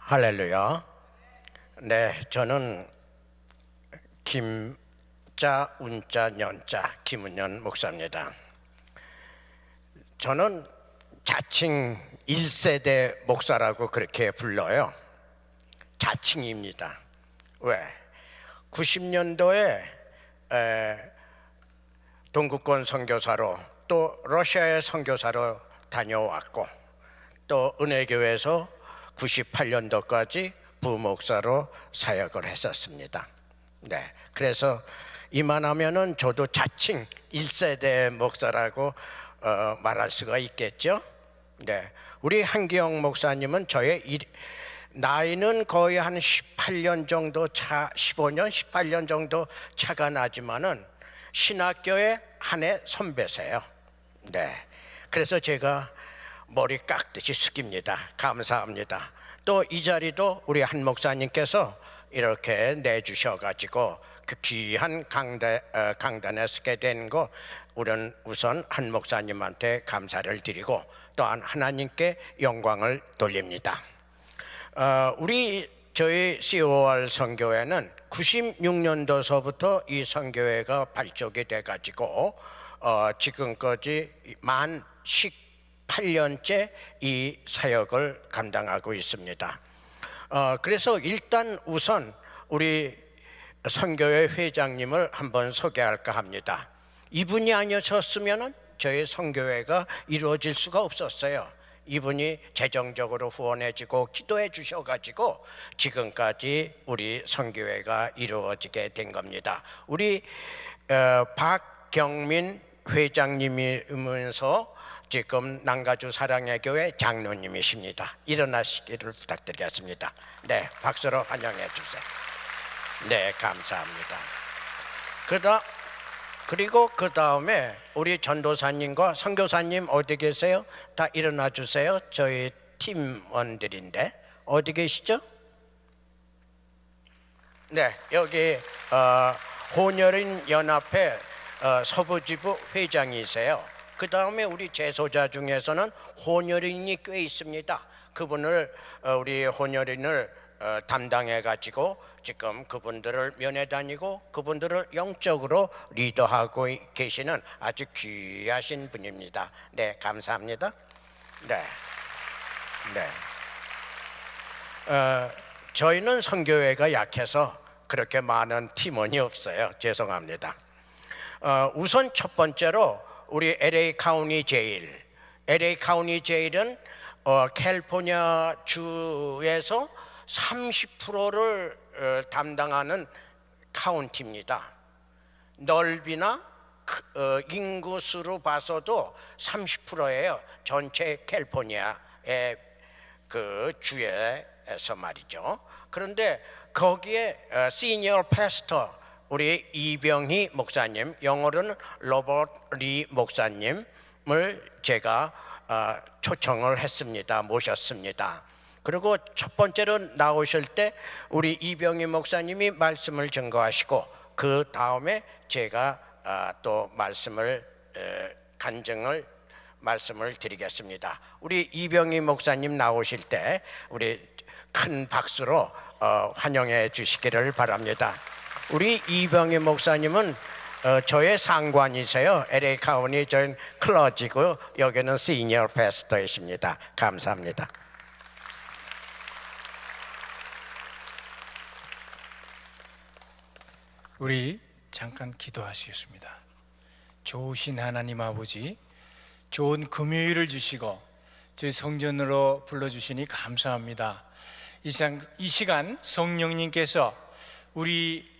할렐루야. 네, 저는 김자, 운자, 년자 김은년 목사입니다. 저는 자칭 1세대 목사라고 그렇게 불러요. 자칭입니다. 왜? 90년도에 동구권 선교사로 또 러시아의 선교사로 다녀왔고 또 은혜교회에서 98년도까지 부목사로 사역을 했었습니다. 네, 그래서 이만하면은 저도 자칭 1세대 목사라고 말할 수가 있겠죠. 네, 우리 한기영 목사님은 저의 나이는 거의 한 18년 정도 15년, 18년 정도 차가 나지만은 신학교의 한 해 선배세요. 네, 그래서 제가 머리 깎듯이 숙입니다. 감사합니다. 또 이 자리도 우리 한 목사님께서 이렇게 내주셔가지고 그 귀한 강단에 서게 된 거 우리는 우선 한 목사님한테 감사를 드리고 또한 하나님께 영광을 돌립니다. 저희 COR 선교회는 96년도서부터 이 선교회가 발족이 돼가지고 지금까지 만 18년째 이 사역을 감당하고 있습니다. 그래서 일단 우선 우리 선교회 회장님을 한번 소개할까 합니다. 이분이 아니셨으면 저희 선교회가 이루어질 수가 없었어요. 이분이 재정적으로 후원해주고 기도해 주셔가지고 지금까지 우리 선교회가 이루어지게 된 겁니다. 우리 박경민 회장님이면서 지금 남가주 사랑의 교회 장로님이십니다. 일어나시기를 부탁드리겠습니다. 네, 박수로 환영해 주세요. 네, 감사합니다. 그리고 그 다음에 우리 전도사님과 선교사님 어디 계세요? 다 일어나 주세요. 저희 팀원들인데 어디 계시죠? 네, 여기 혼혈인 연합회 서부지부 회장이세요. 그 다음에 우리 재소자 중에서는 혼혈인이 꽤 있습니다. 그분을 우리 혼혈인을 담당해가지고 지금 그분들을 면회 다니고 그분들을 영적으로 리더하고 계시는 아주 귀하신 분입니다. 네, 감사합니다. 네. 저희는 선교회가 약해서 그렇게 많은 팀원이 없어요. 죄송합니다. 우선 첫 번째로 우리 LA 카운티 제일은 캘리포니아 주에서 30%를 담당하는 카운티입니다. 넓이나 인구수로 봐서도 30%예요. 전체 캘리포니아의 그 주에서 말이죠. 그런데 거기에 시니어 패스터 우리 이병희 목사님, 영어로는 로버트 리 목사님을 제가 초청을 했습니다. 모셨습니다. 그리고 첫 번째로 나오실 때 우리 이병희 목사님이 말씀을 증거하시고 그 다음에 제가 또 말씀을 드리겠습니다. 우리 이병희 목사님 나오실 때 우리 큰 박수로 환영해 주시기를 바랍니다. 우리 이병희 목사님은 저의 상관이세요. LA 카운티 저는 클러지고 여기는 시니어 패스터이십니다. 감사합니다. 우리 잠깐 기도하시겠습니다. 좋으신 하나님 아버지, 좋은 금요일을 주시고 저희 성전으로 불러주시니 감사합니다. 이 시간 성령님께서 우리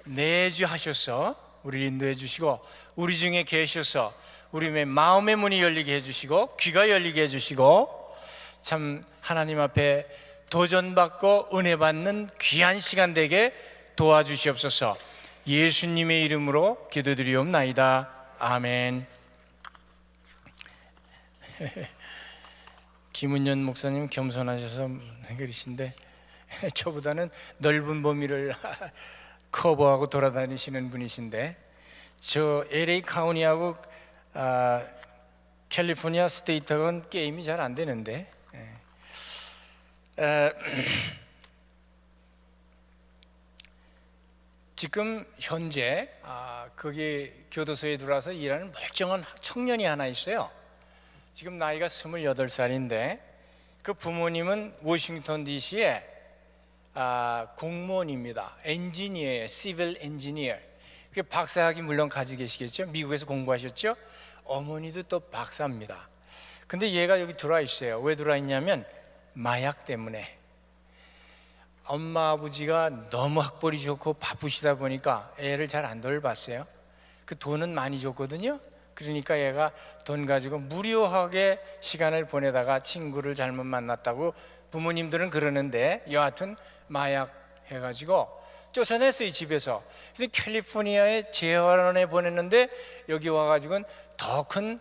내주하셔서 우리를 인도해 주시고 우리 중에 계셔서 우리 마음의 문이 열리게 해주시고 귀가 열리게 해주시고 참 하나님 앞에 도전받고 은혜 받는 귀한 시간 되게 도와주시옵소서. 예수님의 이름으로 기도드리옵나이다. 아멘. 김은년 목사님 겸손하셔서 그러신데 저보다는 넓은 범위를 커버하고 돌아다니시는 분이신데 저 LA 카운티하고 캘리포니아 스테이트하고는 게임이 잘 안 되는데 지금 현재 거기 교도소에 들어와서 일하는 멀쩡한 청년이 하나 있어요. 지금 나이가 28살인데 그 부모님은 워싱턴 DC에 공무원입니다. 엔지니어예요. 시빌 엔지니어. 그 박사학위 물론 가지고 계시겠죠. 미국에서 공부하셨죠. 어머니도 또 박사입니다. 근데 얘가 여기 들어와 있어요. 왜 들어와 있냐면 마약 때문에. 엄마 아버지가 너무 학벌이 좋고 바쁘시다 보니까 애를 잘 안 돌봤어요. 그 돈은 많이 줬거든요. 그러니까 얘가 돈 가지고 무료하게 시간을 보내다가 친구를 잘못 만났다고 부모님들은 그러는데, 여하튼 마약 해가지고 쫓아냈어요, 집에서. 근데 캘리포니아에 재활원에 보냈는데 여기 와가지고는 더 큰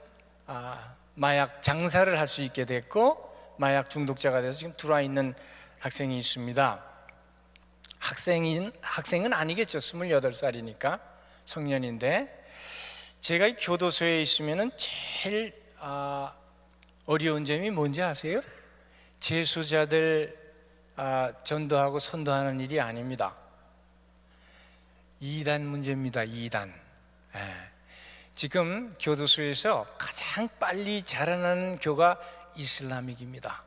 마약 장사를 할 수 있게 됐고 마약 중독자가 돼서 지금 들어와 있는 학생이 있습니다. 학생은 아니겠죠. 28살이니까 성년인데, 제가 이 교도소에 있으면은 제일 어려운 점이 뭔지 아세요? 재수자들 전도하고 선도하는 일이 아닙니다. 이단 문제입니다. 이단. 지금 교도소에서 가장 빨리 자라나는 교가 이슬람익입니다.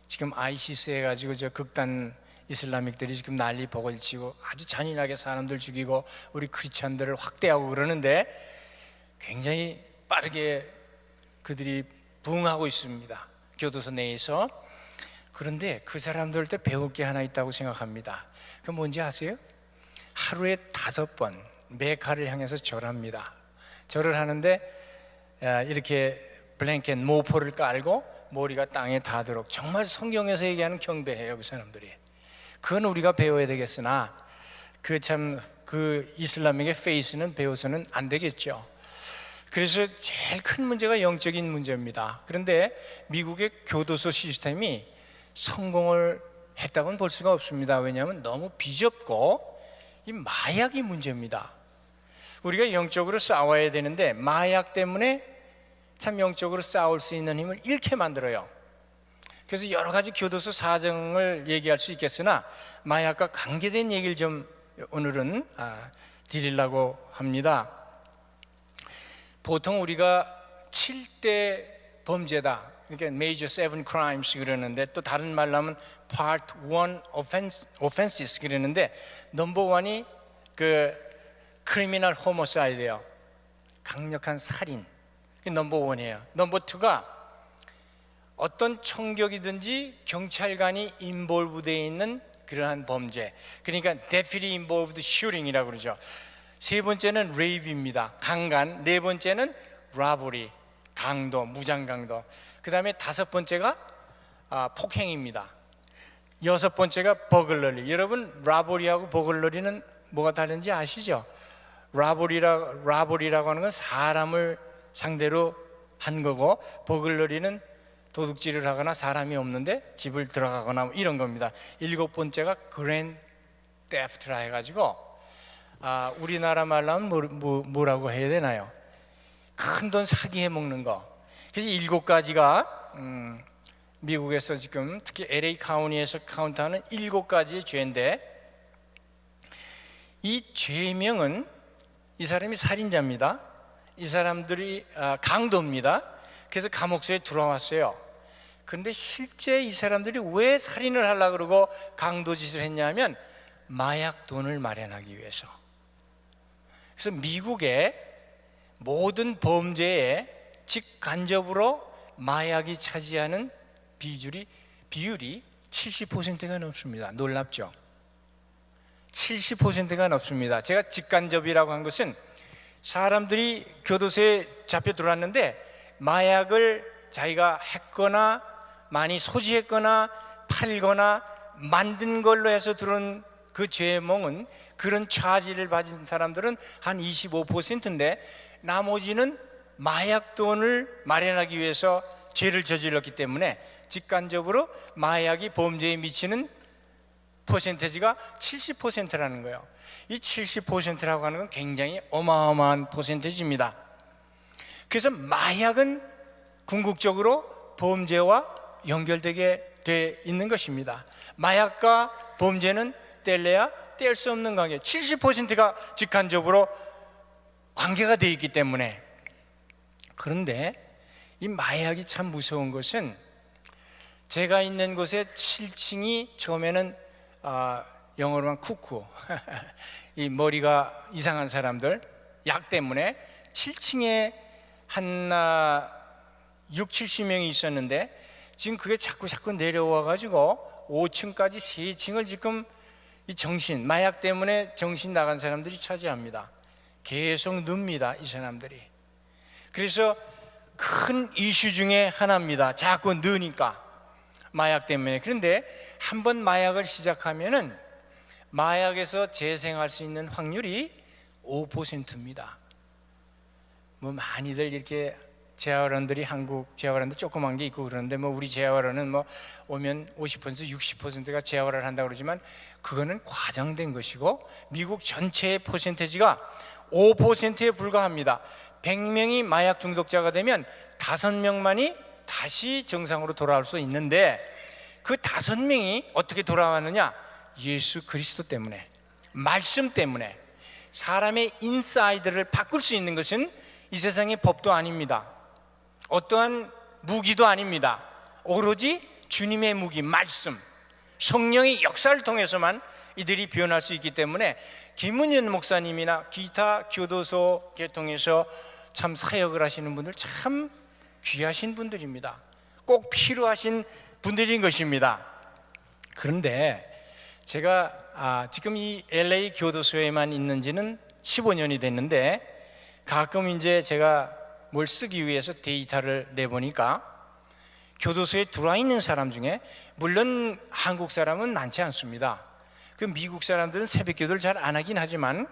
지금 아이시스 해가지고 저 극단 이슬람익들이 지금 난리 버글치고 아주 잔인하게 사람들 죽이고 우리 크리스찬들을 확대하고 그러는데 굉장히 빠르게 그들이 부흥하고 있습니다. 교도소 내에서. 그런데 그 사람들한테 배울 게 하나 있다고 생각합니다. 그 뭔지 아세요? 하루에 5번 메카를 향해서 절합니다. 절을 하는데 이렇게 블랭켓 모포를 깔고 머리가 땅에 닿도록, 정말 성경에서 얘기하는 경배해요, 그 사람들이. 그건 우리가 배워야 되겠으나 그 이슬람에게 페이스는 배워서는 안 되겠죠. 그래서 제일 큰 문제가 영적인 문제입니다. 그런데 미국의 교도소 시스템이 성공을 했다고는 볼 수가 없습니다. 왜냐하면 너무 비좁고 이 마약이 문제입니다. 우리가 영적으로 싸워야 되는데 마약 때문에 참 영적으로 싸울 수 있는 힘을 잃게 만들어요. 그래서 여러 가지 교도소 사정을 얘기할 수 있겠으나 마약과 관계된 얘기를 좀 오늘은 드리려고 합니다. 보통 우리가 7대 범죄다, 그러니까 Major 7 Crimes 그러는데, 또 다른 말로 하면 Part 1 Offenses 그러는데, 넘버 1이 그 Criminal Homicide예요. 강력한 살인. 그게 넘버 1이에요. 넘버 2가 어떤 총격이든지 경찰관이 인볼브되어 있는 그러한 범죄, 그러니까 Deputy Involved Shooting이라고 그러죠. 세 번째는 레이브입니다. 강간. 네 번째는 robbery, 강도, 무장강도. 그 다음에 5번째가 폭행입니다. 6번째가 버글러리. 여러분, robbery하고 버글러리는 뭐가 다른지 아시죠? robbery라고 하는 건 사람을 상대로 한 거고, 버글러리는 도둑질을 하거나 사람이 없는데 집을 들어가거나 이런 겁니다. 7번째가 grand theft라 해가지고 우리나라 말로 하면 뭐라고 해야 되나요? 큰 돈 사기해 먹는 거. 그래서 7가지가 미국에서 지금 특히 LA 카운티에서 카운트하는 7가지의 죄인데, 이 죄명은 이 사람이 살인자입니다. 이 사람들이 강도입니다. 그래서 감옥소에 들어왔어요. 그런데 실제 이 사람들이 왜 살인을 하려고 그러고 강도짓을 했냐면 마약 돈을 마련하기 위해서. 그래서 미국의 모든 범죄에 직간접으로 마약이 차지하는 비율이 70%가 넘습니다. 놀랍죠? 70%가 넘습니다. 제가 직간접이라고 한 것은 사람들이 교도소에 잡혀 들어왔는데 마약을 자기가 했거나 많이 소지했거나 팔거나 만든 걸로 해서 들어온 그 죄명은, 그런 차지를 받은 사람들은 한 25%인데 나머지는 마약 돈을 마련하기 위해서 죄를 저질렀기 때문에 직간접으로 마약이 범죄에 미치는 퍼센테지가 70%라는 거예요. 이 70%라고 하는 건 굉장히 어마어마한 퍼센테지입니다. 그래서 마약은 궁극적으로 범죄와 연결되게 돼 있는 것입니다. 마약과 범죄는 뗄래야 뗄 수 없는 관계, 70%가 직간접으로 관계가 되어 있기 때문에. 그런데 이 마약이 참 무서운 것은, 제가 있는 곳에 7층이 처음에는 영어로 하면 쿠쿠 이 머리가 이상한 사람들, 약 때문에 7층에 한 6, 70명이 있었는데, 지금 그게 자꾸 내려와 가지고 5층까지 3층을 지금 이 마약 때문에 정신 나간 사람들이 차지합니다. 계속 늡니다, 이 사람들이. 그래서 큰 이슈 중에 하나입니다. 자꾸 느니까, 마약 때문에. 그런데 한번 마약을 시작하면은 마약에서 재생할 수 있는 확률이 5%입니다. 뭐 많이들 이렇게 재활원들이, 한국 재활원도 조그만 게 있고 그러는데, 뭐 우리 재활원은 뭐 오면 50%, 60%가 재활을 한다고 그러지만 그거는 과장된 것이고, 미국 전체의 퍼센테이지가 5%에 불과합니다. 100명이 마약 중독자가 되면 5명만이 다시 정상으로 돌아올 수 있는데, 그 5명이 어떻게 돌아왔느냐? 예수 그리스도 때문에, 말씀 때문에. 사람의 인사이드를 바꿀 수 있는 것은 이 세상의 법도 아닙니다. 어떠한 무기도 아닙니다. 오로지 주님의 무기, 말씀, 성령의 역사를 통해서만 이들이 변할 수 있기 때문에, 김은현 목사님이나 기타 교도소 개통해서 참 사역을 하시는 분들 참 귀하신 분들입니다. 꼭 필요하신 분들인 것입니다. 그런데 제가 지금 이 LA 교도소에만 있는 지는 15년이 됐는데, 가끔 이제 제가 뭘 쓰기 위해서 데이터를 내보니까 교도소에 들어와 있는 사람 중에, 물론 한국 사람은 많지 않습니다. 그 미국 사람들은 새벽 기도를 잘 안 하긴 하지만,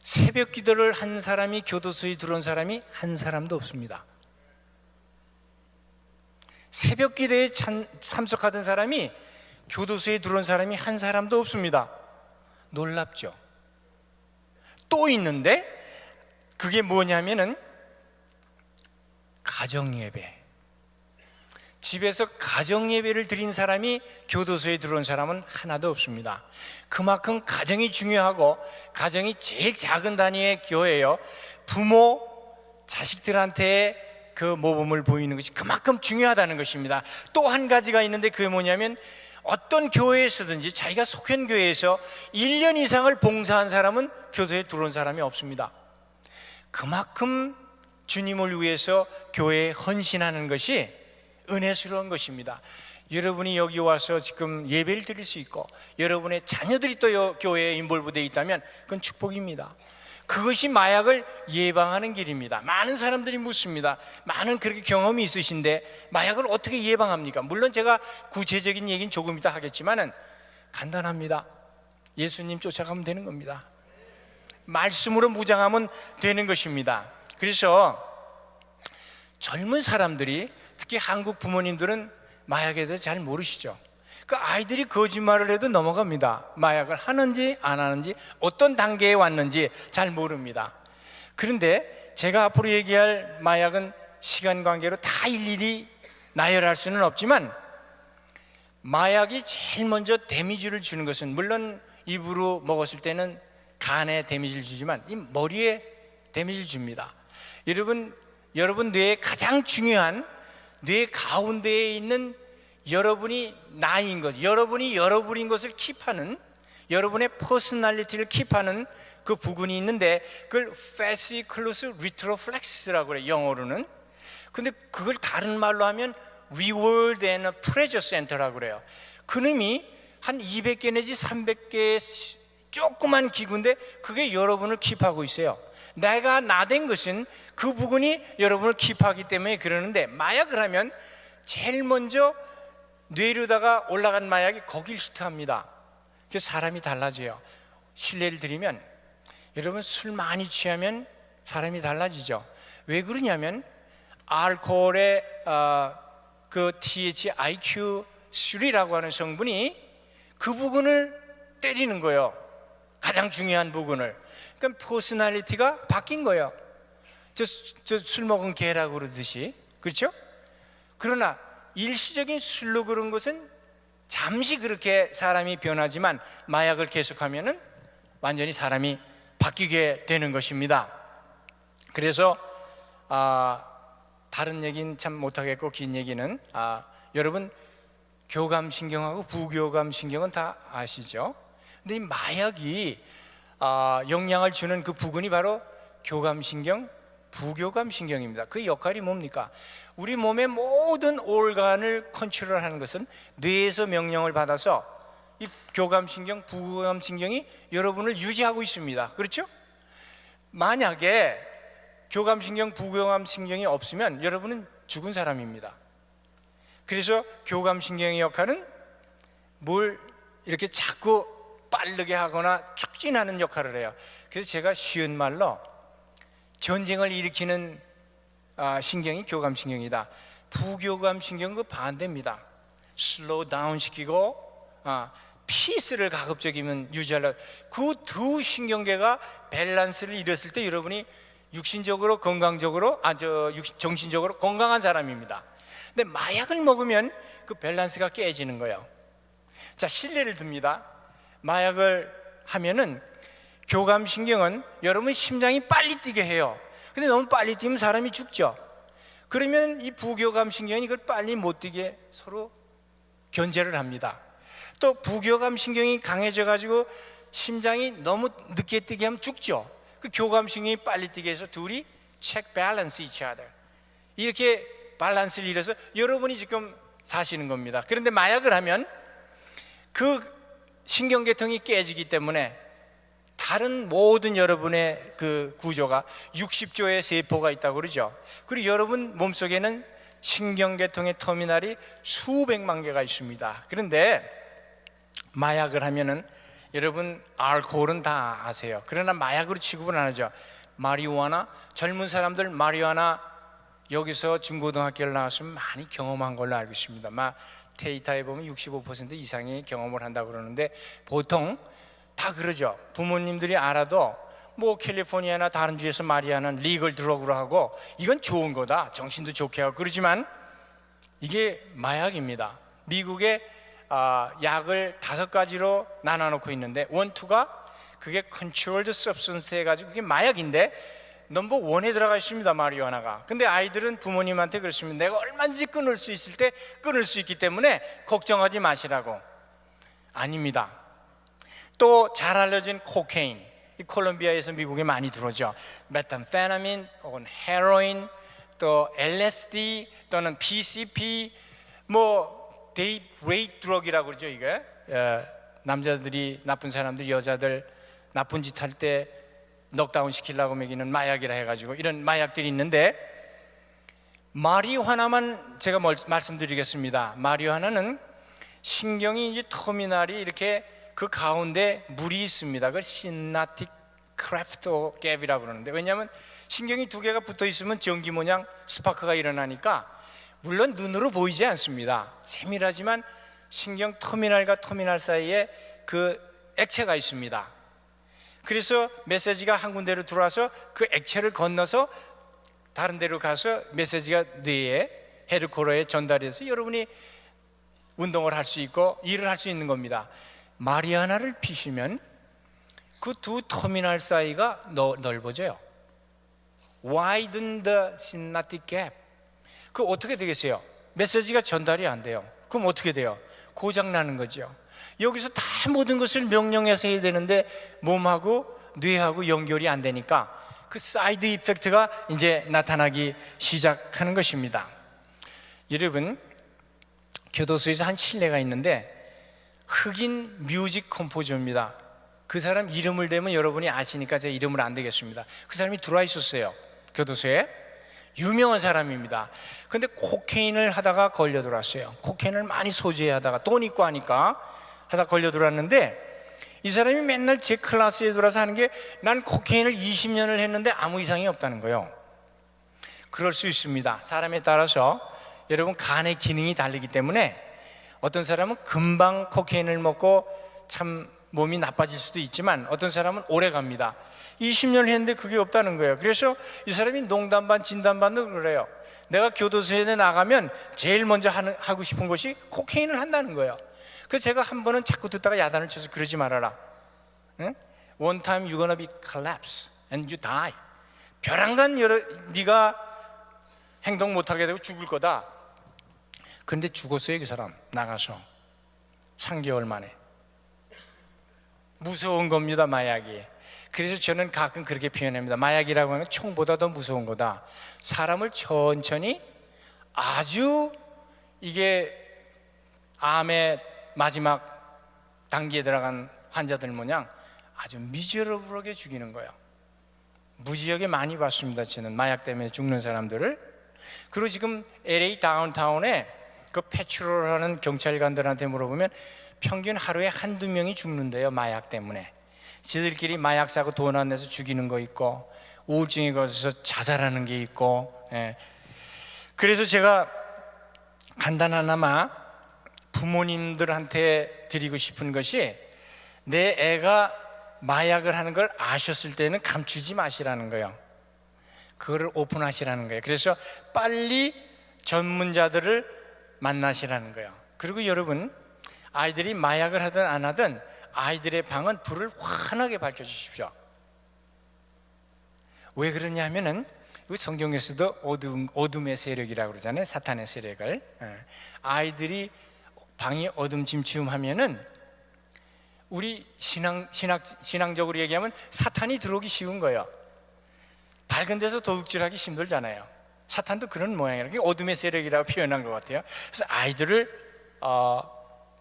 새벽 기도를 한 사람이 교도소에 들어온 사람이 한 사람도 없습니다. 새벽 기도에 참석하던 사람이 교도소에 들어온 사람이 한 사람도 없습니다. 놀랍죠? 또 있는데, 그게 뭐냐면은 가정예배. 집에서 가정예배를 드린 사람이 교도소에 들어온 사람은 하나도 없습니다. 그만큼 가정이 중요하고, 가정이 제일 작은 단위의 교회예요. 부모, 자식들한테 그 모범을 보이는 것이 그만큼 중요하다는 것입니다. 또 한 가지가 있는데, 그게 뭐냐면, 어떤 교회에서든지 자기가 속한 교회에서 1년 이상을 봉사한 사람은 교도소에 들어온 사람이 없습니다. 그만큼 주님을 위해서 교회에 헌신하는 것이 은혜스러운 것입니다. 여러분이 여기 와서 지금 예배를 드릴 수 있고, 여러분의 자녀들이 또 교회에 인볼브되어 있다면 그건 축복입니다. 그것이 마약을 예방하는 길입니다. 많은 사람들이 묻습니다. 많은 그렇게 경험이 있으신데 마약을 어떻게 예방합니까? 물론 제가 구체적인 얘기는 조금 이따 하겠지만은 간단합니다. 예수님 쫓아가면 되는 겁니다. 말씀으로 무장하면 되는 것입니다. 그래서 젊은 사람들이, 특히 한국 부모님들은 마약에 대해서 잘 모르시죠. 그 아이들이 거짓말을 해도 넘어갑니다. 마약을 하는지 안 하는지, 어떤 단계에 왔는지 잘 모릅니다. 그런데 제가 앞으로 얘기할 마약은 시간 관계로 다 일일이 나열할 수는 없지만, 마약이 제일 먼저 데미지를 주는 것은, 물론 입으로 먹었을 때는 간에 데미지를 주지만 이 머리에 데미지를 줍니다. 여러분 뇌의 가장 중요한, 뇌 가운데에 있는 여러분이 나인 것, 여러분이 여러분인 것을 킵하는, 여러분의 퍼스널리티를 킵하는 그 부분이 있는데, 그걸 fasciculus retroflex라고 그래요, 영어로는. 근데 그걸 다른 말로 하면 reward and pleasure center라고 그래요. 그놈이 한 200개 내지 300개의 조그만 기구인데 그게 여러분을 킵하고 있어요. 내가 나된 것은 그 부분이 여러분을 킵하기 때문에 그러는데, 마약을 하면 제일 먼저 뇌로다가 올라간 마약이 거길 히트합니다. 그래서 사람이 달라져요. 실례를 드리면, 여러분 술 많이 취하면 사람이 달라지죠. 왜 그러냐면, 알코올의 그 THIQ3라고 하는 성분이 그 부분을 때리는 거예요. 가장 중요한 부분을. 그러니까 퍼스널리티가 바뀐 거예요. 저 술 먹은 개라고 그러듯이. 그렇죠? 그러나 일시적인 술로 그런 것은 잠시 그렇게 사람이 변하지만 마약을 계속하면은 완전히 사람이 바뀌게 되는 것입니다. 그래서 다른 얘기는 참 못하겠고 긴 얘기는 여러분 교감신경하고 부교감신경은 다 아시죠? 근데 이 마약이 영향을 주는 그 부분이 바로 교감신경, 부교감신경입니다. 그 역할이 뭡니까? 우리 몸의 모든 organ을 컨트롤하는 것은 뇌에서 명령을 받아서 이 교감신경, 부교감신경이 여러분을 유지하고 있습니다. 그렇죠? 만약에 교감신경, 부교감신경이 없으면 여러분은 죽은 사람입니다. 그래서 교감신경의 역할은 뭘 이렇게 자꾸 빠르게 하거나 촉진하는 역할을 해요. 그래서 제가 쉬운 말로 전쟁을 일으키는 신경이 교감신경이다. 부교감신경은 그 반대입니다. 슬로우 다운 시키고 피스를 가급적이면 유지하려고. 그 두 신경계가 밸런스를 잃었을 때 여러분이 육신적으로 건강적으로 정신적으로 건강한 사람입니다. 근데 마약을 먹으면 그 밸런스가 깨지는 거예요. 자, 실례를 듭니다. 마약을 하면은 교감신경은 여러분 심장이 빨리 뛰게 해요. 근데 너무 빨리 뛰면 사람이 죽죠. 그러면 이 부교감신경이 이걸 빨리 못 뛰게 서로 견제를 합니다. 또 부교감신경이 강해져 가지고 심장이 너무 늦게 뛰게 하면 죽죠. 그 교감신경이 빨리 뛰게 해서 둘이 check balance each other, 이렇게 밸런스를 잃어서 여러분이 지금 사시는 겁니다. 그런데 마약을 하면 그 신경계통이 깨지기 때문에 다른 모든 여러분의 그 구조가 60조의 세포가 있다고 그러죠. 그리고 여러분 몸속에는 신경계통의 터미널이 수백만 개가 있습니다. 그런데 마약을 하면은 여러분 알코올은 다 아세요. 그러나 마약으로 취급은 안 하죠. 마리화나, 젊은 사람들 마리화나 여기서 중고등학교를 나왔으면 많이 경험한 걸로 알고 있습니다. 데이터에 보면 65% 이상의 경험을 한다고 그러는데 보통 다 그러죠. 부모님들이 알아도 뭐 캘리포니아나 다른 주에서 마리아는 리걸 드러그로 하고 이건 좋은 거다, 정신도 좋게 하고 그러지만 이게 마약입니다. 미국에 약을 5가지로 나눠놓고 있는데 1, 2가 그게 controlled substance 해가지고 그게 마약인데 넘버 1에 들어가 있습니다, 마리화나가. 근데 아이들은 부모님한테 그렇습니다. 내가 얼마든지 끊을 수 있을 때 끊을 수 있기 때문에 걱정하지 마시라고. 아닙니다. 또 잘 알려진 코케인, 이 콜롬비아에서 미국에 많이 들어오죠. 메탄페타민 혹은 헤로인, 또 LSD 또는 PCP, 뭐 데이트 레이트 드럭이라고 그러죠. 이게 남자들이, 나쁜 사람들, 여자들 나쁜 짓 할 때 넉다운 시키려고 먹이는 마약이라 해가지고 이런 마약들이 있는데, 마리화나만 제가 말씀드리겠습니다. 마리화나는 신경이 이제 터미널이 이렇게 그 가운데 물이 있습니다. 그걸 시나틱 크래프트 갭이라고 그러는데, 왜냐하면 신경이 2개가 붙어 있으면 전기 모양 스파크가 일어나니까 물론 눈으로 보이지 않습니다. 세밀하지만 신경 터미널과 터미널 사이에 그 액체가 있습니다. 그래서 메시지가 한 군데로 들어와서 그 액체를 건너서 다른 데로 가서 메시지가 뇌에, 헤드코어에 전달해서 여러분이 운동을 할 수 있고 일을 할 수 있는 겁니다. 마리화나를 피시면 그 두 터미널 사이가 넓어져요. Widen the synaptic gap. 그 어떻게 되겠어요? 메시지가 전달이 안 돼요. 그럼 어떻게 돼요? 고장 나는 거죠. 여기서 다 모든 것을 명령해서 해야 되는데 몸하고 뇌하고 연결이 안 되니까 그 사이드 이펙트가 이제 나타나기 시작하는 것입니다. 여러분, 교도소에서 한 신뢰가 있는데 흑인 뮤직 컴포저입니다. 그 사람 이름을 대면 여러분이 아시니까 제 이름을 안 되겠습니다. 그 사람이 들어와 있었어요, 교도소에. 유명한 사람입니다. 근데 코케인을 하다가 걸려 들어왔어요. 코케인을 많이 소지하다가 돈 있고 하니까 하다 걸려 들어왔는데, 이 사람이 맨날 제 클래스에 들어와서 하는 게, 난 코케인을 20년을 했는데 아무 이상이 없다는 거예요. 그럴 수 있습니다. 사람에 따라서 여러분 간의 기능이 다르기 때문에 어떤 사람은 금방 코케인을 먹고 참 몸이 나빠질 수도 있지만 어떤 사람은 오래 갑니다. 20년 했는데 그게 없다는 거예요. 그래서 이 사람이 농담 반 진담 반도 그래요. 내가 교도소에 나가면 제일 먼저 하고 싶은 것이 코케인을 한다는 거예요. 그래서 제가 한 번은 자꾸 듣다가 야단을 쳐서 그러지 말아라. 응? One time you're gonna be collapse and you die. 벼랑간 네가 행동 못하게 되고 죽을 거다. 그런데 죽었어요. 그 사람 나가서 3개월 만에. 무서운 겁니다, 마약이. 그래서 저는 가끔 그렇게 표현합니다. 마약이라고 하는 건 총보다 더 무서운 거다. 사람을 천천히 아주 이게 암의 마지막 단계에 들어간 환자들 모양 아주 미저러블하게 죽이는 거예요. 무지하게 많이 봤습니다. 저는 마약 때문에 죽는 사람들을. 그리고 지금 LA 다운타운에 그 패트롤하는 경찰관들한테 물어보면 평균 하루에 한두 명이 죽는데요, 마약 때문에. 지들끼리 마약 사고 돈 안 내서 죽이는 거 있고, 우울증에 걸려서 자살하는 게 있고. 예. 그래서 제가 간단하나마 부모님들한테 드리고 싶은 것이, 내 애가 마약을 하는 걸 아셨을 때는 감추지 마시라는 거예요. 그거를 오픈하시라는 거예요. 그래서 빨리 전문자들을 만나시라는 거예요. 그리고 여러분, 아이들이 마약을 하든 안 하든 아이들의 방은 불을 환하게 밝혀주십시오. 왜 그러냐면은 성경에서도 어둠의 세력이라고 그러잖아요. 사탄의 세력을. 아이들이 방이 어둠짐침하면은 우리 신앙적으로 얘기하면 사탄이 들어오기 쉬운 거예요. 밝은 데서 도둑질하기 힘들잖아요. 사탄도 그런 모양이에요. 어둠의 세력이라고 표현한 것 같아요. 그래서 아이들을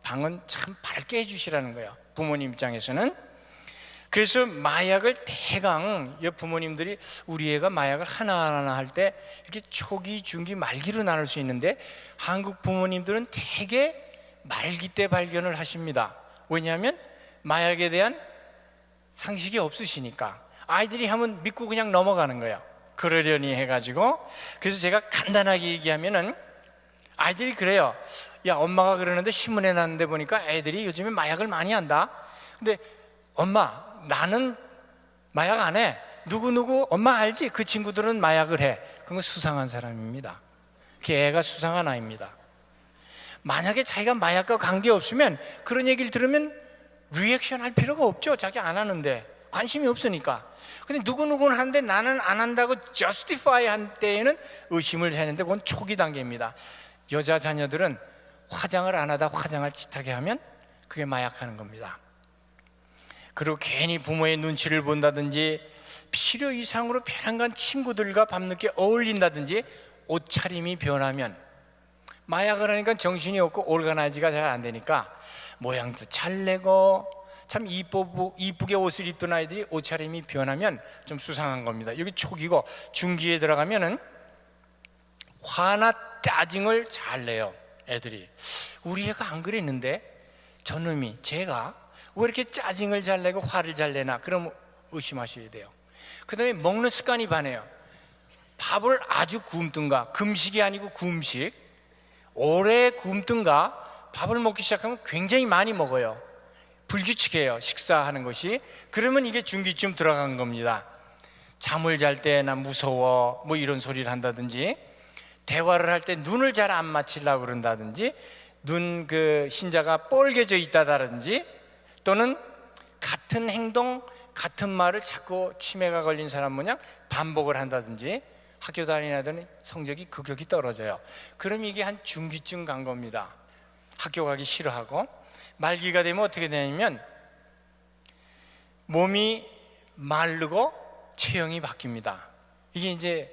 방은 참 밝게 해주시라는 거예요, 부모님 입장에서는. 그래서 마약을 대강 부모님들이 우리 애가 마약을 하나하나 할 때 이렇게 초기, 중기, 말기로 나눌 수 있는데, 한국 부모님들은 되게 말기 때 발견을 하십니다. 왜냐하면 마약에 대한 상식이 없으시니까. 아이들이 하면 믿고 그냥 넘어가는 거예요, 그러려니 해가지고. 그래서 제가 간단하게 얘기하면은 아이들이 그래요. 야, 엄마가 그러는데 신문에 났는데 보니까 애들이 요즘에 마약을 많이 한다. 근데 엄마, 나는 마약 안 해. 누구누구 엄마 알지? 그 친구들은 마약을 해. 그건 수상한 사람입니다. 그 애가 수상한 아이입니다. 만약에 자기가 마약과 관계없으면 그런 얘기를 들으면 리액션 할 필요가 없죠. 자기 안 하는데 관심이 없으니까. 근데 누구누구는 하는데 나는 안 한다고 justify 한 때에는 의심을 하는데, 그건 초기 단계입니다. 여자 자녀들은 화장을 안 하다 화장을 짙하게 하면 그게 마약하는 겁니다. 그리고 괜히 부모의 눈치를 본다든지, 필요 이상으로 벼랑간 친구들과 밤늦게 어울린다든지, 옷차림이 변하면, 마약을 하니까 정신이 없고 올가나이즈가 잘 안 되니까 모양도 잘 내고 참 이쁘게 옷을 입던 아이들이 옷차림이 변하면 좀 수상한 겁니다. 여기 초기고, 중기에 들어가면은 화나 짜증을 잘 내요, 애들이. 우리 애가 안 그랬는데 저놈이, 제가 왜 이렇게 짜증을 잘 내고 화를 잘 내나? 그럼 의심하셔야 돼요. 그 다음에 먹는 습관이 반해요. 밥을 아주 굶든가, 금식이 아니고 굶식, 오래 굶든가 밥을 먹기 시작하면 굉장히 많이 먹어요. 불규칙해요, 식사하는 것이. 그러면 이게 중기쯤 들어간 겁니다. 잠을 잘 때 나 무서워 뭐 이런 소리를 한다든지, 대화를 할 때 눈을 잘 안 맞추려고 그런다든지, 눈 그 흰자가 뻘개져 있다든지, 또는 같은 행동, 같은 말을 자꾸 치매가 걸린 사람 모양 반복을 한다든지, 학교 다니는 애들은 성적이 급격히 떨어져요. 그럼 이게 한 중기쯤 간 겁니다. 학교 가기 싫어하고. 말기가 되면 어떻게 되냐면 몸이 마르고 체형이 바뀝니다. 이게 이제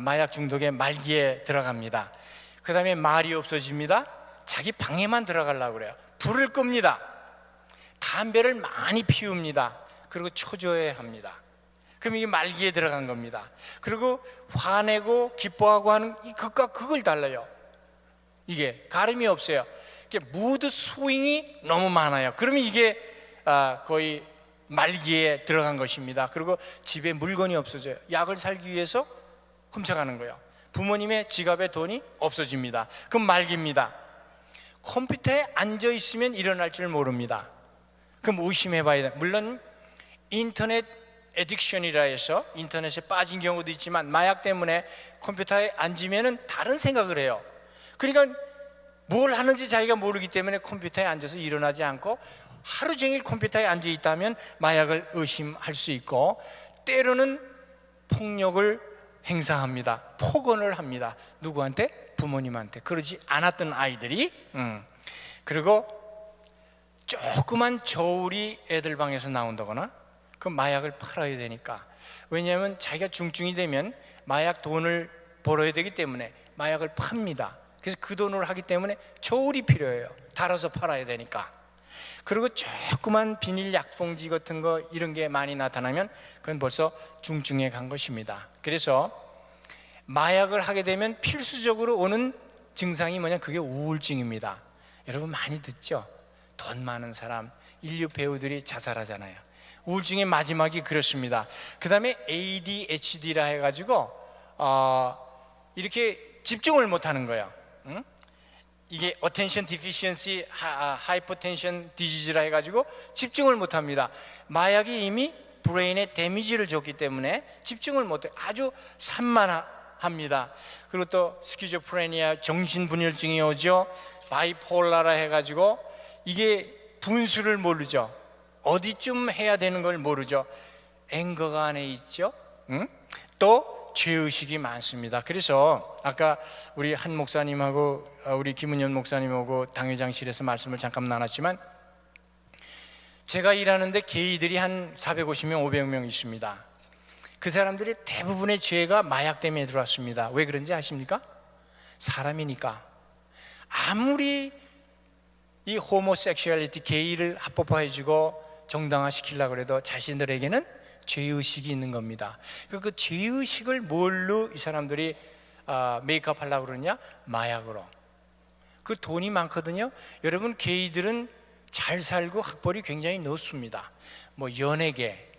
마약 중독의 말기에 들어갑니다. 그 다음에 말이 없어집니다. 자기 방에만 들어가려고 그래요. 불을 끕니다. 담배를 많이 피웁니다. 그리고 초조해합니다. 그럼 이게 말기에 들어간 겁니다. 그리고 화내고 기뻐하고 하는 이 극과 극을 달라요. 이게 가름이 없어요. 이게 무드 스윙이 너무 많아요. 그러면 이게 거의 말기에 들어간 것입니다. 그리고 집에 물건이 없어져요. 약을 살기 위해서 훔쳐가는 거예요. 부모님의 지갑에 돈이 없어집니다. 그럼 말기입니다. 컴퓨터에 앉아 있으면 일어날 줄 모릅니다. 그럼 의심해 봐야 돼요. 물론 인터넷 에딕션이라 해서 인터넷에 빠진 경우도 있지만 마약 때문에 컴퓨터에 앉으면은 다른 생각을 해요. 그러니까 뭘 하는지 자기가 모르기 때문에 컴퓨터에 앉아서 일어나지 않고 하루 종일 컴퓨터에 앉아 있다면 마약을 의심할 수 있고, 때로는 폭력을 행사합니다. 폭언을 합니다. 누구한테? 부모님한테. 그러지 않았던 아이들이. 그리고 조그만 저울이 애들 방에서 나온다거나, 그 마약을 팔아야 되니까. 왜냐하면 자기가 중증이 되면 마약 돈을 벌어야 되기 때문에 마약을 팝니다. 그래서 그 돈으로 하기 때문에 저울이 필요해요. 달아서 팔아야 되니까. 그리고 조그만 비닐 약봉지 같은 거, 이런 게 많이 나타나면 그건 벌써 중증에 간 것입니다. 그래서 마약을 하게 되면 필수적으로 오는 증상이 뭐냐? 그게 우울증입니다. 여러분 많이 듣죠? 돈 많은 사람, 인류 배우들이 자살하잖아요. 우울증의 마지막이 그렇습니다. 그 다음에 ADHD라 해가지고 이렇게 집중을 못하는 거예요. 이게 Attention Deficiency Hypertension Disease라 해가지고 집중을 못합니다. 마약이 이미 브레인에 데미지를 줬기 때문에 집중을 못해, 아주 산만합니다. 그리고 또 스키조프레니아, 정신분열증이 오죠. 바이폴라라 해가지고 이게 분수를 모르죠. 어디쯤 해야 되는 걸 모르죠. 앵거가 안에 있죠. 또 죄의식이 많습니다. 그래서 아까 우리 한 목사님하고 우리 김은현 목사님하고 당회장실에서 말씀을 잠깐 나눴지만, 제가 일하는데 게이들이 한 450명 500명 있습니다. 그 사람들이 대부분의 죄가 마약 때문에 들어왔습니다. 왜 그런지 아십니까? 사람이니까. 아무리 이 호모섹슈얼리티, 게이를 합법화해주고 정당화시키려고 해도 자신들에게는 죄의식이 있는 겁니다. 그 죄의식을 뭘로 이 사람들이 메이크업 하려고 그러냐? 마약으로. 그 돈이 많거든요. 여러분, 게이들은 잘 살고 학벌이 굉장히 높습니다. 뭐 연예계,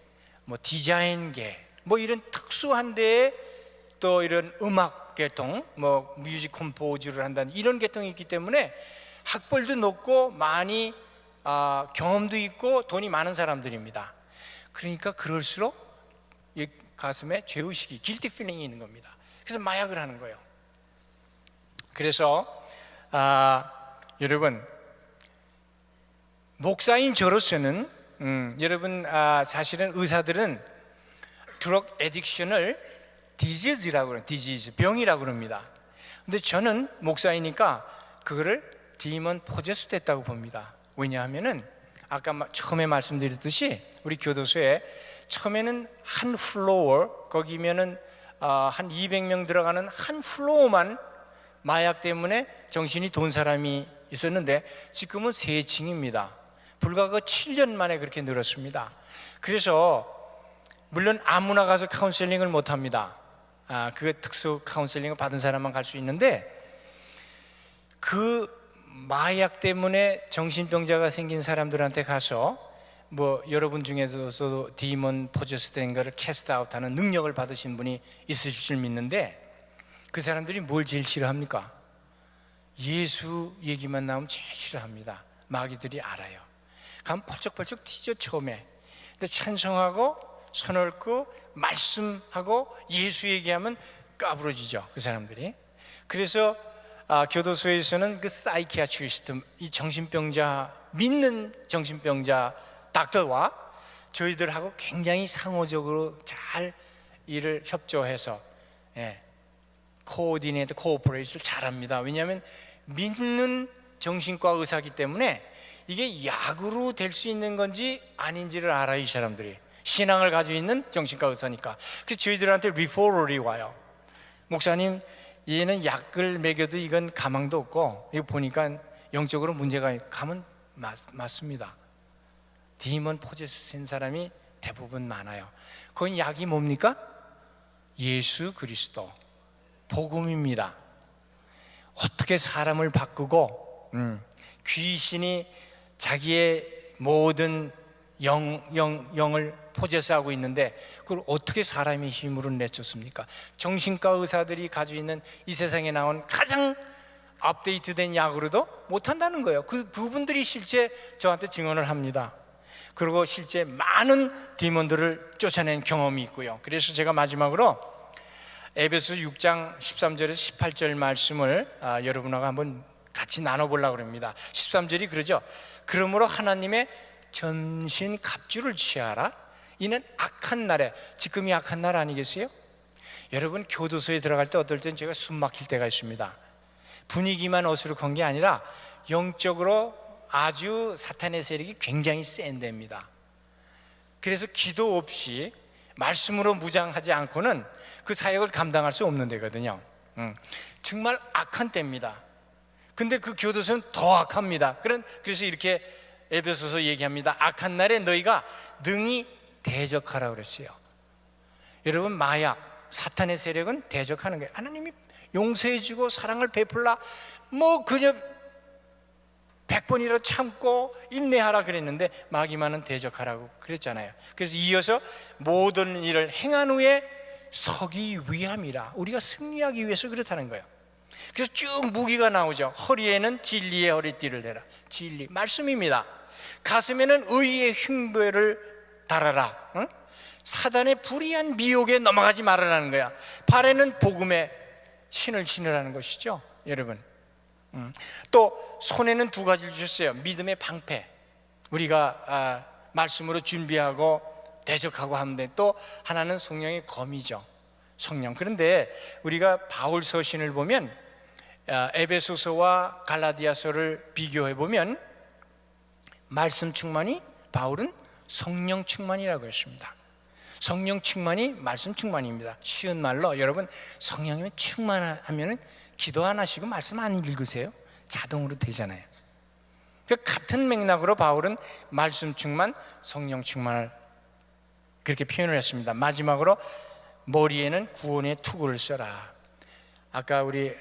뭐 디자인계, 뭐 이런 특수한 데에 또 이런 음악 계통, 뭐 뮤직 컴포즈를 한다는 이런 계통이 있기 때문에 학벌도 높고 많이 경험도 있고 돈이 많은 사람들입니다. 그러니까 그럴수록 이 가슴에 죄의식이, 길티 필링이 있는 겁니다. 그래서 마약을 하는 거예요. 그래서 여러분, 목사인 저로서는 여러분 사실은 의사들은 드럭 에딕션을 디지즈라고 그래요. 디지즈, 병이라고 그럽니다. 근데 저는 목사이니까 그거를 디먼 포제스 됐다고 봅니다. 왜냐하면은 아까 처음에 말씀드렸듯이 우리 교도소에 처음에는 한 플로어, 거기면은 한 200명 들어가는 한 플로어만 마약 때문에 정신이 돈 사람이 있었는데 지금은 3층입니다. 불과 그 7년 만에 그렇게 늘었습니다. 그래서 물론 아무나 가서 카운셀링을 못합니다. 그 특수 카운셀링을 받은 사람만 갈 수 있는데, 그 마약 때문에 정신병자가 생긴 사람들한테 가서 뭐 여러분 중에서도 디몬 포제스 된 거를 캐스트 아웃하는 능력을 받으신 분이 있으실 줄 믿는데, 그 사람들이 뭘 제일 싫어합니까? 예수 얘기만 나오면 제일 싫어합니다. 마귀들이 알아요. 가면 펄쩍펄쩍 튀죠 처음에. 근데 찬송하고 손 얹고 말씀하고 예수 얘기하면 까부러지죠 그 사람들이. 그래서 교도소에서는 그 사이키아트리스트, 이 정신병자, 믿는 정신병자 닥터와 저희들하고 굉장히 상호적으로 잘 일을 협조해서 코오디네이트, 코오퍼레이션을 잘합니다. 왜냐하면 믿는 정신과 의사이기 때문에 이게 약으로 될 수 있는 건지 아닌지를 알아요. 이 사람들이 신앙을 가지고 있는 정신과 의사니까. 그래서 저희들한테 리포럴이 와요. 목사님, 얘는 약을 먹여도 이건 가망도 없고 이거 보니까 영적으로 문제가 가면 맞습니다. 디몬 포제스 된 사람이 대부분 많아요. 그건 약이 뭡니까? 예수 그리스도 복음입니다. 어떻게 사람을 바꾸고 귀신이 자기의 모든 영을 포제스하고 있는데 그걸 어떻게 사람의 힘으로 내쫓습니까? 정신과 의사들이 가지고 있는 이 세상에 나온 가장 업데이트된 약으로도 못한다는 거예요. 그분들이 실제 저한테 증언을 합니다. 그리고 실제 많은 디몬들을 쫓아낸 경험이 있고요. 그래서 제가 마지막으로 에베소 6장 13절에서 18절 말씀을 여러분하고 한번 같이 나눠보려고 합니다. 13절이 그러죠. 그러므로 하나님의 전신 갑주를 취하라. 이는 악한 날에, 지금이 악한 날 아니겠어요? 여러분, 교도소에 들어갈 때 어떨 땐 제가 숨 막힐 때가 있습니다. 분위기만 어수룩한 게 아니라 영적으로 아주 사탄의 세력이 굉장히 센 데입니다. 그래서 기도 없이 말씀으로 무장하지 않고는 그 사역을 감당할 수 없는 데거든요. 정말 악한 때입니다. 근데 그 교도소는 더 악합니다. 그래서 이렇게 에베소서 얘기합니다. 악한 날에 너희가 능히 대적하라 그랬어요. 여러분, 마약, 사탄의 세력은 대적하는 거예요. 하나님이 용서해주고 사랑을 베풀라, 뭐 그저 100번이라도 참고 인내하라 그랬는데 마귀만은 대적하라고 그랬잖아요. 그래서 이어서 모든 일을 행한 후에 서기 위함이라, 우리가 승리하기 위해서 그렇다는 거예요. 그래서 쭉 무기가 나오죠. 허리에는 진리의 허리띠를 대라. 진리, 말씀입니다. 가슴에는 의의 흉배를 달아라. 사단의 불의한 미혹에 넘어가지 말아라는 거야. 발에는 복음의 신을 신으라는 것이죠, 여러분. 또 손에는 두 가지를 주셨어요. 믿음의 방패, 우리가 말씀으로 준비하고 대적하고 하는데, 또 하나는 성령의 검이죠, 성령. 그런데 우리가 바울 서신을 보면 에베소서와 갈라디아서를 비교해 보면 말씀 충만이, 바울은 성령 충만이라고 했습니다. 성령 충만이 말씀 충만입니다. 쉬운 말로, 여러분, 성령님이 충만하면 기도 안 하시고 말씀 안 읽으세요? 자동으로 되잖아요. 그 같은 맥락으로 바울은 말씀 충만, 성령 충만을 그렇게 표현을 했습니다. 마지막으로 머리에는 구원의 투구를 써라. 아까 우리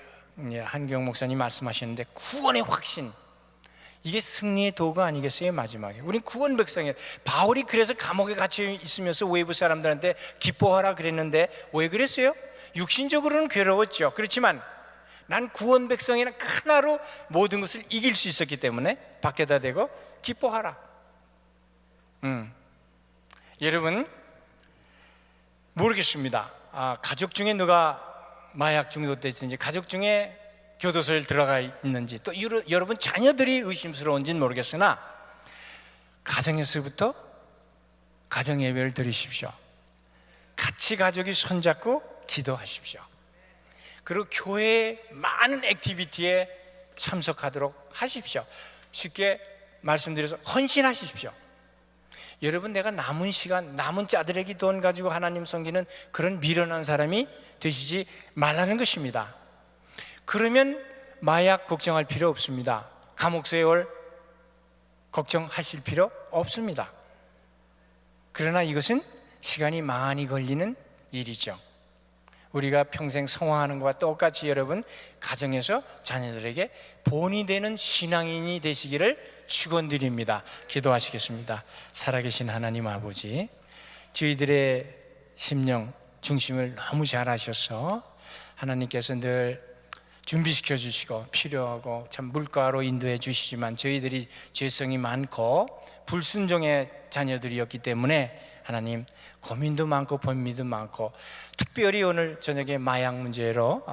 한경 목사님 말씀하셨는데, 구원의 확신, 이게 승리의 도구 아니겠어요? 마지막에 우린 구원 백성이에요. 바울이 그래서 감옥에 갇혀 있으면서 외부 사람들한테 기뻐하라 그랬는데 왜 그랬어요? 육신적으로는 괴로웠죠. 그렇지만 난 구원 백성이라 하나로 모든 것을 이길 수 있었기 때문에 밖에다 대고 기뻐하라. 여러분, 모르겠습니다. 가족 중에 누가 마약 중독됐는지, 가족 중에 교도소에 들어가 있는지, 또 여러분 자녀들이 의심스러운지는 모르겠으나 가정에서부터 가정 예배를 드리십시오. 같이 가족이 손잡고 기도하십시오. 그리고 교회의 많은 액티비티에 참석하도록 하십시오. 쉽게 말씀드려서 헌신하십시오. 여러분, 내가 남은 시간, 남은 짜들에기 돈 가지고 하나님 섬기는 그런 미련한 사람이 되시지 말라는 것입니다. 그러면 마약 걱정할 필요 없습니다. 감옥 세월 걱정하실 필요 없습니다. 그러나 이것은 시간이 많이 걸리는 일이죠. 우리가 평생 성화하는 것과 똑같이 여러분, 가정에서 자녀들에게 본이 되는 신앙인이 되시기를 축원드립니다. 기도하시겠습니다. 살아계신 하나님 아버지, 저희들의 심령 중심을 너무 잘 아셔서 하나님께서 늘 준비시켜 주시고 필요하고 참 물가로 인도해 주시지만 저희들이 죄성이 많고 불순종의 자녀들이었기 때문에 하나님, 고민도 많고 번미도 많고, 특별히 오늘 저녁에 마약 문제로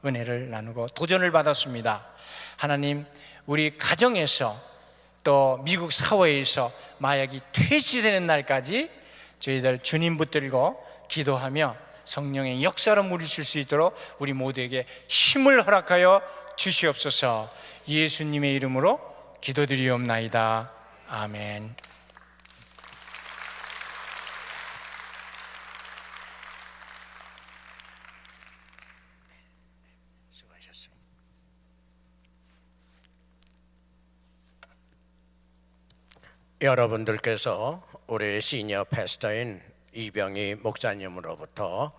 은혜를 나누고 도전을 받았습니다. 하나님, 우리 가정에서 또 미국 사회에서 마약이 퇴치되는 날까지 저희들 주님 붙들고 기도하며 성령의 역사로 물리칠 수 있도록 우리 모두에게 힘을 허락하여 주시옵소서. 예수님의 이름으로 기도드리옵나이다. 아멘. 수고하셨습니다. 여러분들께서 우리 시니어 패스터인 이병희 목사님으로부터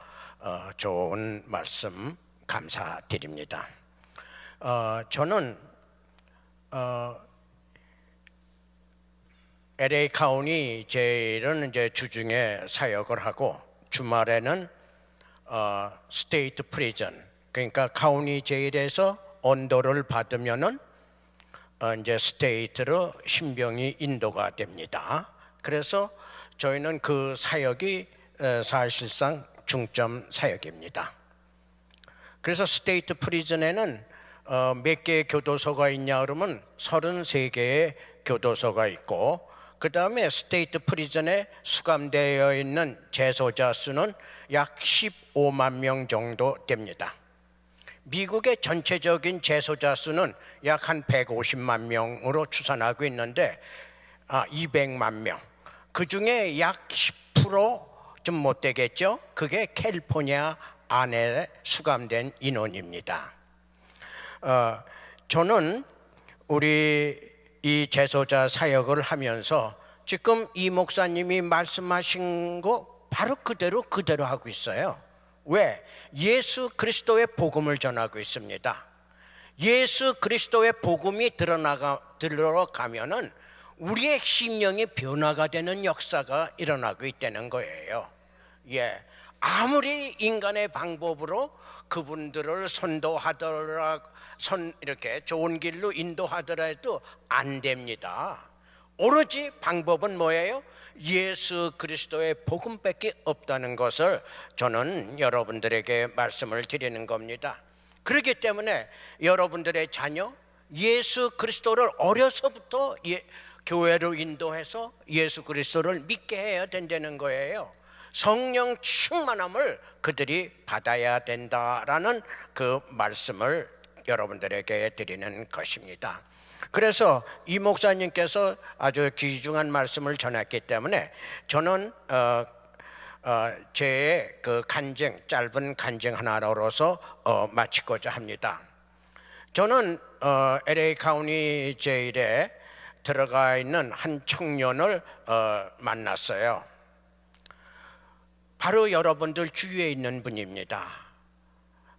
좋은 말씀 감사드립니다. 저는 LA 카운티 제일은 이제 주중에 사역을 하고 주말에는 스테이트 프리전, 그러니까 카운티 제일에서 언도를 받으면은 이제 스테이트로 신병이 인도가 됩니다. 그래서 저희는 그 사역이 사실상 중점 사역입니다. 그래서 스테이트 프리즌에는 몇 개의 교도소가 있냐 그러면 33개의 교도소가 있고, 그 다음에 스테이트 프리즌에 수감되어 있는 재소자 수는 약 15만 명 정도 됩니다. 미국의 전체적인 재소자 수는 약 한 150만 명으로 추산하고 있는데 200만 명, 그 중에 약 10%좀 못 되겠죠. 그게 캘리포니아 안에 수감된 인원입니다. 저는 우리 이 재소자 사역을 하면서 지금 이 목사님이 말씀하신 거 바로 그대로 하고 있어요. 왜? 예수 그리스도의 복음을 전하고 있습니다. 예수 그리스도의 복음이 들어가면은 우리의 심령이 변화가 되는 역사가 일어나고 있다는 거예요. 예, 아무리 인간의 방법으로 그분들을 이렇게 좋은 길로 인도하더라도 안 됩니다. 오로지 방법은 뭐예요? 예수 그리스도의 복음밖에 없다는 것을 저는 여러분들에게 말씀을 드리는 겁니다. 그렇기 때문에 여러분들의 자녀 예수 그리스도를 어려서부터 교회로 인도해서 예수 그리스도를 믿게 해야 된다는 거예요. 성령 충만함을 그들이 받아야 된다라는 그 말씀을 여러분들에게 드리는 것입니다. 그래서 이 목사님께서 아주 귀중한 말씀을 전했기 때문에 저는 제 그 짧은 간증 하나로서 마치고자 합니다. 저는 LA 카운티 제일에 들어가 있는 한 청년을 만났어요. 바로 여러분들 주위에 있는 분입니다.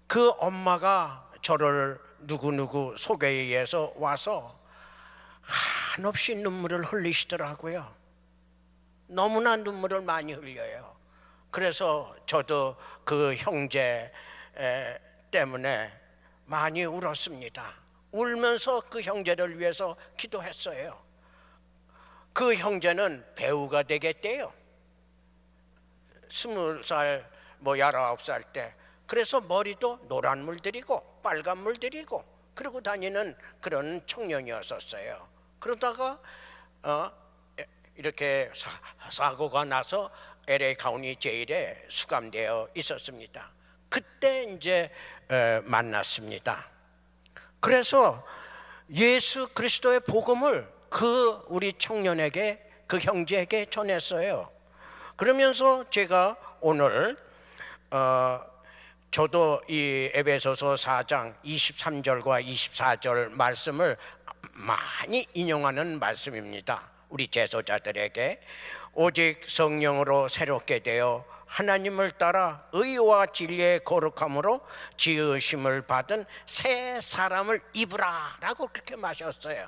그 엄마가 저를 누구누구 소개에 의해서 와서 한없이 눈물을 흘리시더라고요. 너무나 눈물을 많이 흘려요. 그래서 저도 그 형제 때문에 많이 울었습니다. 울면서 그 형제를 위해서 기도했어요. 그 형제는 배우가 되겠대요. 20살, 19살 때. 그래서 머리도 노란 물들이고 빨간 물들이고 그러고 다니는 그런 청년이었었어요. 그러다가 이렇게 사고가 나서 LA 카운티 제일에 수감되어 있었습니다. 그때 이제 만났습니다. 그래서 예수 그리스도의 복음을 그 우리 청년에게, 그 형제에게 전했어요. 그러면서 제가 오늘 저도 이 에베소서 4장 23절과 24절 말씀을 많이 인용하는 말씀입니다. 우리 제소자들에게 오직 성령으로 새롭게 되어 하나님을 따라 의와 진리의 거룩함으로 지으심을 받은 새 사람을 입으라 라고 그렇게 마셨어요.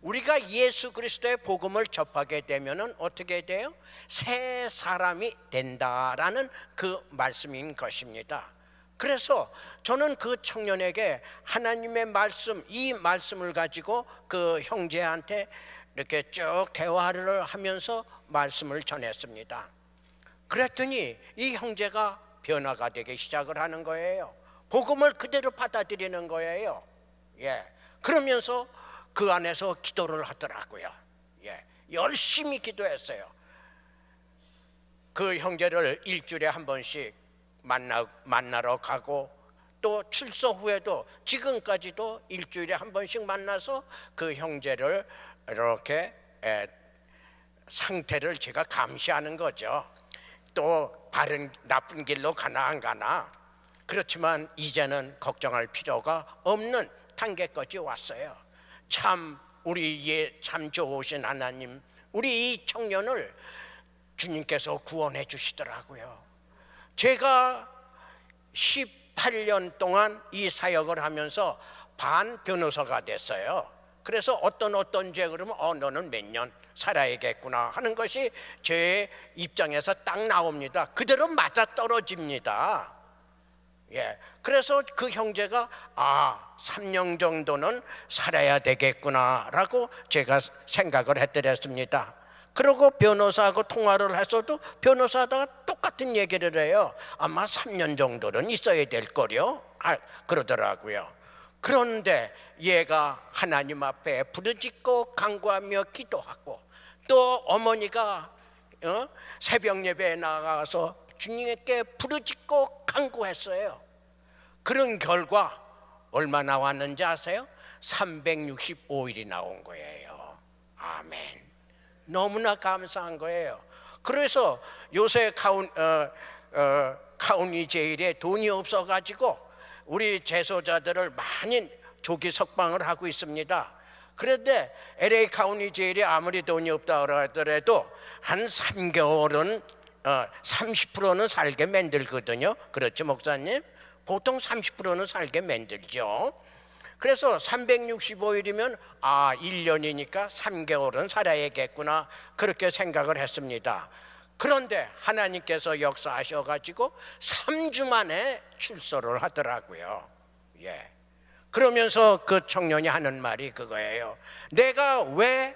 우리가 예수 그리스도의 복음을 접하게 되면은 어떻게 돼요? 새 사람이 된다라는 그 말씀인 것입니다. 그래서 저는 그 청년에게 하나님의 말씀, 이 말씀을 가지고 그 형제한테 이렇게 쭉 대화를 하면서 말씀을 전했습니다. 그랬더니 이 형제가 변화가 되기 시작을 하는 거예요. 복음을 그대로 받아들이는 거예요. 예. 그러면서 그 안에서 기도를 하더라고요. 예. 열심히 기도했어요. 그 형제를 일주일에 한 번씩 만나러 가고 또 출소 후에도 지금까지도 일주일에 한 번씩 만나서 그 형제를 이렇게 상태를 제가 감시하는 거죠. 또 바른 나쁜 길로 가나 안 가나. 그렇지만 이제는 걱정할 필요가 없는 단계까지 왔어요. 참 우리 참 좋으신 하나님, 우리 이 청년을 주님께서 구원해 주시더라고요. 제가 18년 동안 이 사역을 하면서 반 변호사가 됐어요. 그래서 어떤 죄 그러면 너는 몇 년 살아야겠구나 하는 것이 제 입장에서 딱 나옵니다. 그대로 맞아 떨어집니다. 예, 그래서 그 형제가 3년 정도는 살아야 되겠구나라고 제가 생각을 했더랬습니다. 그리고 변호사하고 통화를 해서도 변호사가 똑같은 얘기를 해요. 아마 3년 정도는 있어야 될 거요. 그러더라고요. 그런데 얘가 하나님 앞에 부르짖고 간구하며 기도하고, 또 어머니가 새벽 예배에 나가서 주님께 부르짖고 간구했어요. 그런 결과 얼마 나왔는지 아세요? 365일이 나온 거예요. 아멘. 너무나 감사한 거예요. 그래서 요새 카운티 제일에 돈이 없어가지고 우리 재소자들을 많이 조기 석방을 하고 있습니다. 그런데 LA 카운티 제일이 아무리 돈이 없다 하더라도 한 3개월은 30%는 살게 만들거든요. 그렇죠, 목사님? 보통 30%는 살게 만들죠. 그래서 365일이면 1년이니까 3개월은 살아야겠구나, 그렇게 생각을 했습니다. 그런데 하나님께서 역사하셔가지고 3주 만에 출소를 하더라고요. 예. 그러면서 그 청년이 하는 말이 그거예요. 내가 왜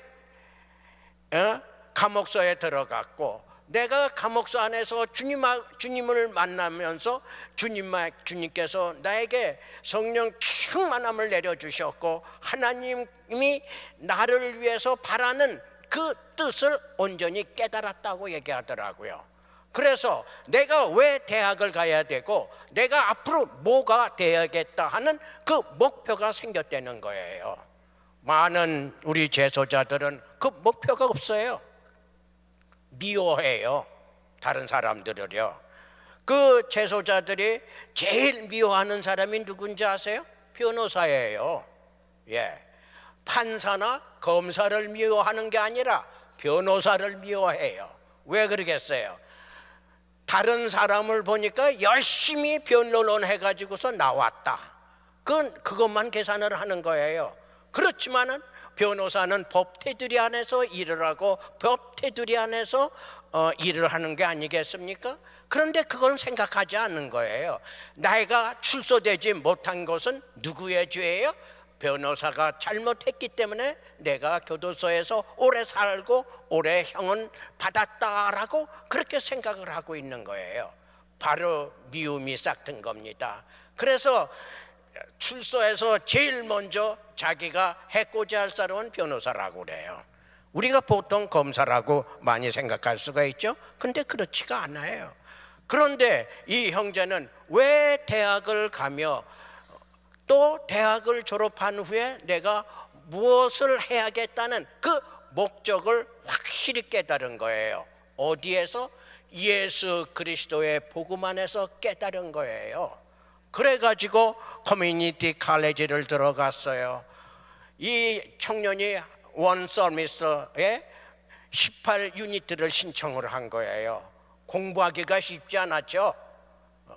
감옥소에 들어갔고, 내가 감옥소 안에서 주님을 만나면서 주님께서 나에게 성령 충만함을 내려주셨고, 하나님이 나를 위해서 바라는 그 뜻을 온전히 깨달았다고 얘기하더라고요. 그래서 내가 왜 대학을 가야 되고 내가 앞으로 뭐가 되어야겠다 하는 그 목표가 생겼다는 거예요. 많은 우리 재소자들은 그 목표가 없어요. 미워해요, 다른 사람들을요. 그 재소자들이 제일 미워하는 사람이 누군지 아세요? 변호사예요. 예. 판사나 검사를 미워하는 게 아니라 변호사를 미워해요. 왜 그러겠어요? 다른 사람을 보니까 열심히 변론을 해가지고서 나왔다, 그것만 계산을 하는 거예요. 그렇지만은 변호사는 법 테두리 안에서 일을 하고 법 테두리 안에서 일을 하는 게 아니겠습니까? 그런데 그건 생각하지 않는 거예요. 내가 출소되지 못한 것은 누구의 죄예요? 변호사가 잘못했기 때문에 내가 교도소에서 오래 살고 오래 형은 받았다라고 그렇게 생각을 하고 있는 거예요. 바로 미움이 싹튼 겁니다. 그래서 출소해서 제일 먼저 자기가 해코지 할 사람은 변호사라고 그래요. 우리가 보통 검사라고 많이 생각할 수가 있죠. 근데 그렇지가 않아요. 그런데 이 형제는 왜 대학을 가며 또 대학을 졸업한 후에 내가 무엇을 해야겠다는 그 목적을 확실히 깨달은 거예요. 어디에서? 예수 그리스도의 복음 안에서 깨달은 거예요. 그래가지고 커뮤니티 칼리지를 들어갔어요. 이 청년이 원 서미스터에 18유니트를 신청을 한 거예요. 공부하기가 쉽지 않았죠.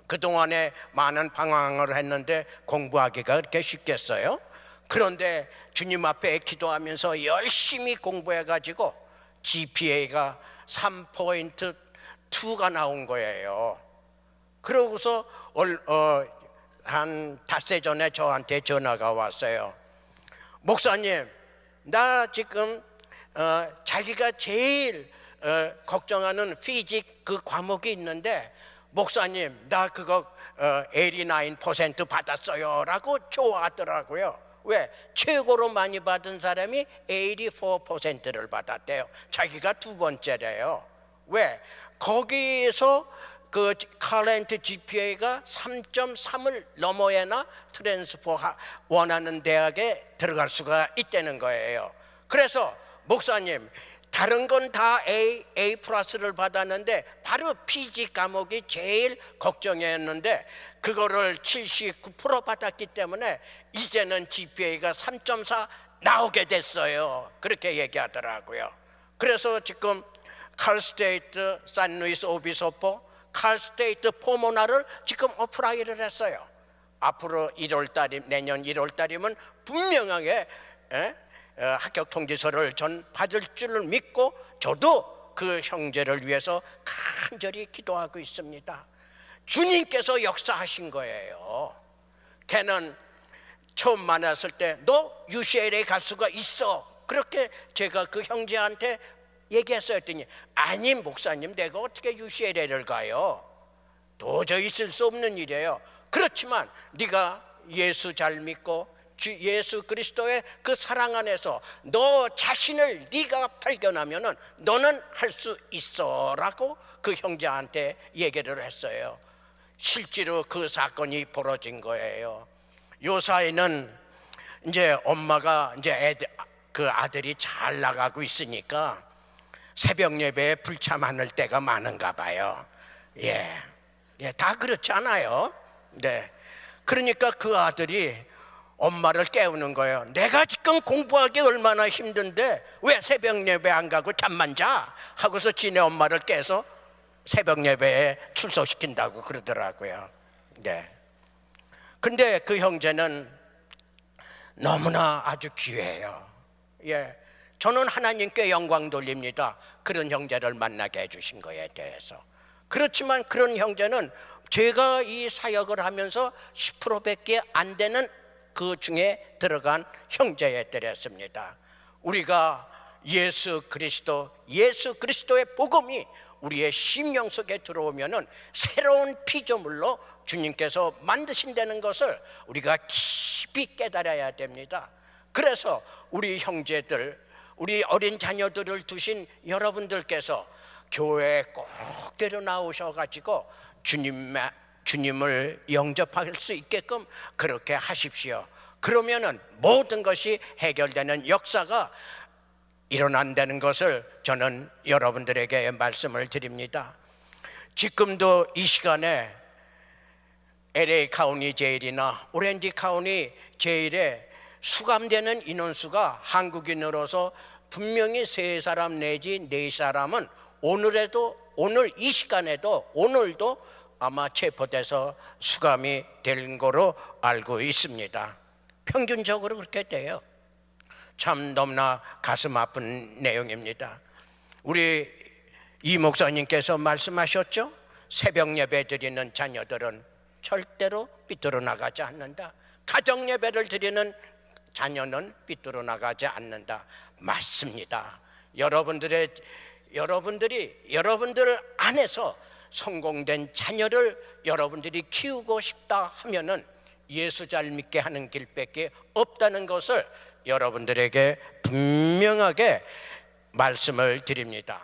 그동안에 많은 방황을 했는데 공부하기가 그렇게 쉽겠어요? 그런데 주님 앞에 기도하면서 열심히 공부해가지고 GPA가 3.2가 나온 거예요. 그러고서 한 닷새 전에 저한테 전화가 왔어요. 목사님, 나 지금 자기가 제일 걱정하는 피직 그 과목이 있는데, 목사님 나 그거 89% 받았어요 라고 좋아하더라고요. 왜? 최고로 많이 받은 사람이 84%를 받았대요. 자기가 두 번째래요. 왜? 거기서 그 커런트 GPA가 3.3을 넘어야나 트랜스퍼 원하는 대학에 들어갈 수가 있다는 거예요. 그래서 목사님, 다른 건 다 A 플러스를 받았는데 바로 PG 과목이 제일 걱정이었는데 그거를 79% 받았기 때문에 이제는 GPA가 3.4 나오게 됐어요. 그렇게 얘기하더라고요. 그래서 지금 칼스테이트 산루이스 오비소포, 칼스테이트 포모나를 지금 어플라이를 했어요. 앞으로 1월달이, 내년 1월달이면 분명하게 합격 통지서를 전 받을 줄을 믿고 저도 그 형제를 위해서 간절히 기도하고 있습니다. 주님께서 역사하신 거예요. 걔는 처음 만났을 때 너 UCLA 갈 수가 있어, 그렇게 제가 그 형제한테 얘기했어요. 했더니 아니 목사님, 내가 어떻게 UCLA를 가요? 도저히 있을 수 없는 일이에요. 그렇지만 네가 예수 잘 믿고 주 예수 그리스도의 그 사랑 안에서 너 자신을 네가 발견하면은 너는 할 수 있어라고 그 형제한테 얘기를 했어요. 실제로 그 사건이 벌어진 거예요. 요 사이는 이제 엄마가 이제 그 아들이 잘 나가고 있으니까 새벽 예배에 불참하는 때가 많은가 봐요. 예, 다 그렇지 않아요. 네, 그러니까 그 아들이 엄마를 깨우는 거예요. 내가 지금 공부하기 얼마나 힘든데 왜 새벽 예배 안 가고 잠만 자? 하고서 지네 엄마를 깨서 새벽 예배에 출석시킨다고 그러더라고요. 네. 근데 그 형제는 너무나 아주 귀해요. 예, 저는 하나님께 영광 돌립니다. 그런 형제를 만나게 해주신 거에 대해서. 그렇지만 그런 형제는 제가 이 사역을 하면서 10%밖에 안 되는 그 중에 들어간 형제들이었습니다. 우리가 예수 그리스도의 복음이 우리의 심령 속에 들어오면은 새로운 피조물로 주님께서 만드신다는 것을 우리가 깊이 깨달아야 됩니다. 그래서 우리 형제들, 우리 어린 자녀들을 두신 여러분들께서 교회에 꼭 데려 나오셔가지고 주님을 영접할 수 있게끔 그렇게 하십시오. 그러면은 모든 것이 해결되는 역사가 일어난다는 것을 저는 여러분들에게 말씀을 드립니다. 지금도 이 시간에 LA 카운티 제일이나 오렌지 카운티 제일에 수감되는 인원수가 한국인으로서 분명히 3사람 내지 4사람은 오늘 이 시간에도 오늘도 아마 체포돼서 수감이 된 거로 알고 있습니다. 평균적으로 그렇게 돼요. 참 너무나 가슴 아픈 내용입니다. 우리 이 목사님께서 말씀하셨죠? 새벽 예배 드리는 자녀들은 절대로 삐뚤어 나가지 않는다. 가정 예배를 드리는 자녀는 삐뚤어 나가지 않는다. 맞습니다. 여러분들 안에서 성공된 자녀를 여러분들이 키우고 싶다 하면은 예수 잘 믿게 하는 길밖에 없다는 것을 여러분들에게 분명하게 말씀을 드립니다.